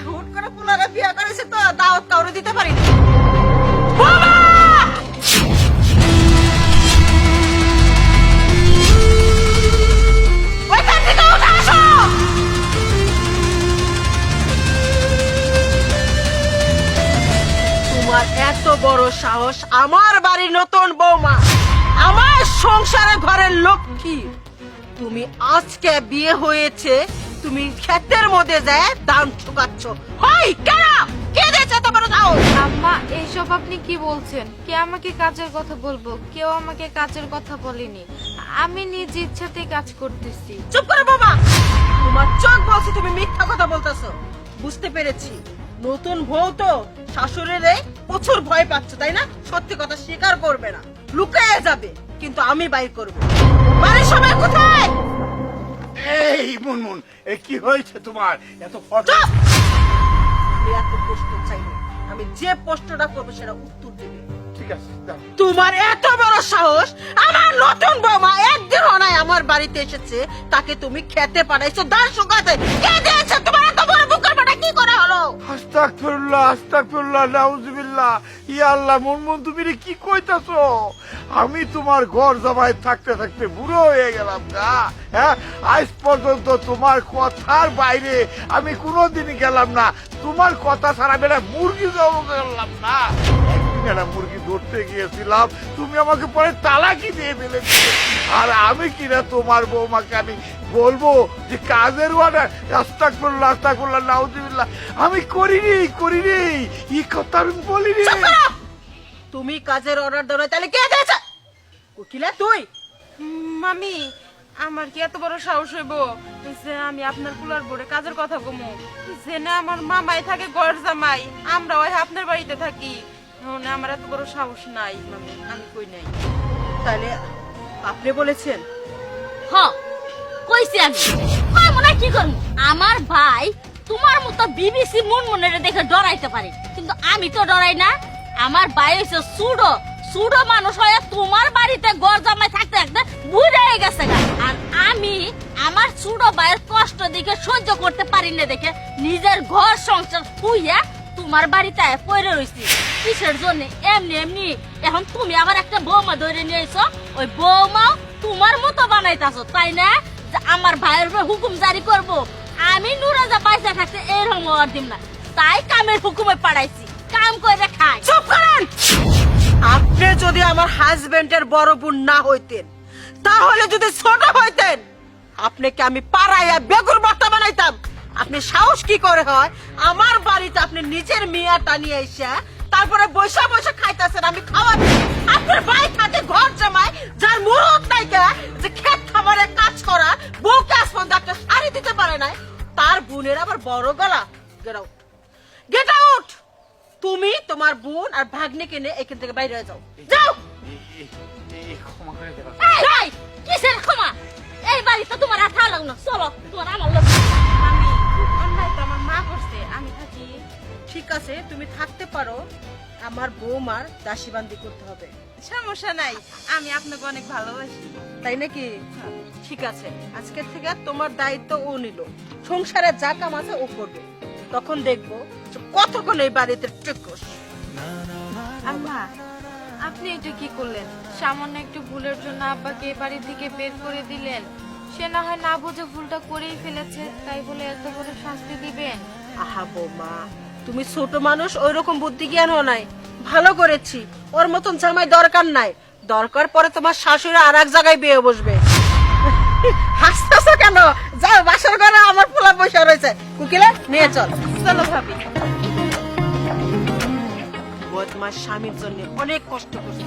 হুট করে পোলারে বিয়ে করেছে তো দাওয়াত কাউরে দিতে পারি না। ওইখান থেকে উঠে আসো। তোমার এত বড় সাহস, আমার বাড়ির নতুন বৌমা, আমার সংসারে ঘরের লক্ষ্মী, তুমি আজকে বিয়ে হয়েছে, তুমি ক্ষেতের মধ্যে যায় ধান শুকাচ্ছ। হয় কেন? কে দিয়েছে তোমার সাহস? আম্মা এইসব আপনি কি বলছেন? কে আমাকে কাজের কথা বলবো? কেউ আমাকে কাজের কথা বলেনি, আমি নিজ ইচ্ছাতেই কাজ করতেছি। চুপ করো বাবা, তোমার চোখ বলছে তুমি মিথ্যা কথা বলতেছো। বুঝতে পেরেছি, নতুন বউ তো শাশুড়িরে প্রচুর ভয় পাচ্ছ, তাই না? সত্যি কথা স্বীকার করবে না, লুকিয়ে যাবে, কিন্তু আমি বাইর করব। বাড়ির সময় কোথায়? এই মুনমুন, কি হয়েছে তোমার? এত চুপ! আমি এত প্রশ্ন চাই না, আমি যে প্রশ্নটা করবো সেটা উত্তর দেবে। ঠিক আছে, দাও। তোমার এত বড় সাহস, আমার নতুন বৌমা একদিনও নাই আমার বাড়িতে এসেছে, তাকে তুমি খেতে পাঠাইছো ধান শুকাতে। কে দিয়েছে তোমার এত বড় বুকের পাটা? কি করে হলো? আস্তাগফিরুল্লাহ, আস্তাগফিরুল্লাহ, নাউজুবিল্লাহ। ইয়া আল্লাহ, মুনমুন তুমি রে কি কইতাছো? আমি তোমার ঘর জামাই থাকতে থাকতে বুড়ো হয়ে গেলাম না? হ্যাঁ, আজ পর্যন্ত তোমার কথার বাইরে আমি কোনোদিনই গেলাম না। তোমার কথা ছাড়া বেলা মুরগি জবাই করলাম না। একদিন একটা মুরগি ধরতে গিয়েছিলাম, তুমি আমাকে পরে তালাকি দিয়ে ফেলেছিলে। আর আমি কিনা তোমার বৌমাকে আমি বলবো যে কাজের অর্ডার, আস্তাগফিরুল্লাহ, আস্তাগফিরুল্লাহ, নাউজুবিল্লাহ, আমি করিনি, এই কথা আমি বলিনি। চুপ করো! তুমি কাজের অর্ডার দাও না, তাহলে কে দিয়েছে? কোকিলা তুই? মামি, আমার কি এত বড় সাহস হইব যে আমি আপনার কুলার বোর্ডে কাজের কথা কমু? যে না আমার মামাই থাকে ঘর জামাই, আমরা ওই আপনার বাড়িতে থাকি, মানে আমার এত বড় সাহস নাই মামি, আমি কই নাই। তাহলে আপনি বলেছেন? হ কইছি আমি। কই মনে কি করব? আমার ভাই তোমার মতো বিবিসি মুনমুনের দেখে ডরাইতে পারে, কিন্তু আমি তো ডরাই না। আমার ভাই হইছে সুডো মানুষ হয়ে তোমার বাড়িতে ঘর জামাই থাকতে থাকতে বুড়ে হয়ে গেছে গা। আর আমি আমার সুডো ভাইয়ের কষ্ট দেখে সহ্য করতে পারি না দেখে নিজের ঘর সংসার হুইয়া তোমার বাড়িতে পড়ে রইছি। কিসের জন্য? এমনি এখন তুমি আবার একটা বৌমা ধরে নিয়েছো, ওই বৌমাও তোমার মতো বানাইতাছো, তাই না? যে আমার ভাইয়ের উপর হুকুম জারি করব, আমি নুরাজা পয়সা থাকতে এরকম আর দিম না, তাই কামের হুকুমে পাঠাইছি, কাম করে খাই। চুপ করেন! আপনি যদি আমার হাজবেন্ডের বড় বোন না হইতেন, তাহলে যদি ছোট হইতেন, আপনাকে আমি পাড়াইয়া বেগুর ভর্তা বানাইতাম। আপনি সাহস কি করে হয় আমার বাড়িতে আপনি নিজের মিয়া টানিয়ে এসে তারপরে বৈশা বৈশা খাইতেছেন, আমি খাওয়াচ্ছি। আপনার ভাই খাতে ঘর জামাই, যার মুরত নাই কে, যে খেত খাবারে কাজ করা, বউকে আসপন্দ একটা শাড়ি দিতে পারে না, তার বোনের আবার বড় গলা। Get out, get out! তুমি তোমার বোন আর ভাগ্নিকে নিয়ে এখান থেকে বাইরে যাও, যাও। ক্ষমা করে দাও। এই কিসের ক্ষমা? এই বাড়িতে তোমার আর ভালো লাগলো, চলো তোমার আমার লোক। মামি, অন্যায় তো আমার মা করছে, আমি থাকি। ঠিক আছে, তুমি থাকতে পারো, আমার বৌমার দাসীবান্দি করতে হবে। সমস্যা নাই, আমি আপনাকে অনেক ভালোবাসি। তাই নাকি? ঠিক আছে, আজকের থেকে তোমার দায়িত্ব ও নিল, সংসারে যা কাম আছে ও করবে, তখন দেখবো যে কতক্ষণ এই বাড়িতে টিকস। আম্মা, আপনি এটা কি করলেন? সামান্য একটু ভুলের জন্য আব্বাকে এই বাড়ি থেকে বের করে দিলেন। সে না হয় না বুঝে ভুলটা করেই ফেলেছে, তাই বলে এত বড় শাস্তি দিবেন? আহা বৌমা, তুমি ছোট মানুষ, ওই রকম বুদ্ধি জ্ঞানও নাই। ভালো করেছি, ওর মতন জামাই দরকার নাই। দরকার পরে তোমার শাশুড়ি আর এক জায়গায় বিয়ে বসবে। হাসতেছো কেন? যাও, বাসার ঘরে আমার পোলা বসে রয়েছে, কুকিলা নিয়ে চল। চলো ভাবি। তোমার স্বামীর জন্য অনেক কষ্ট করছি।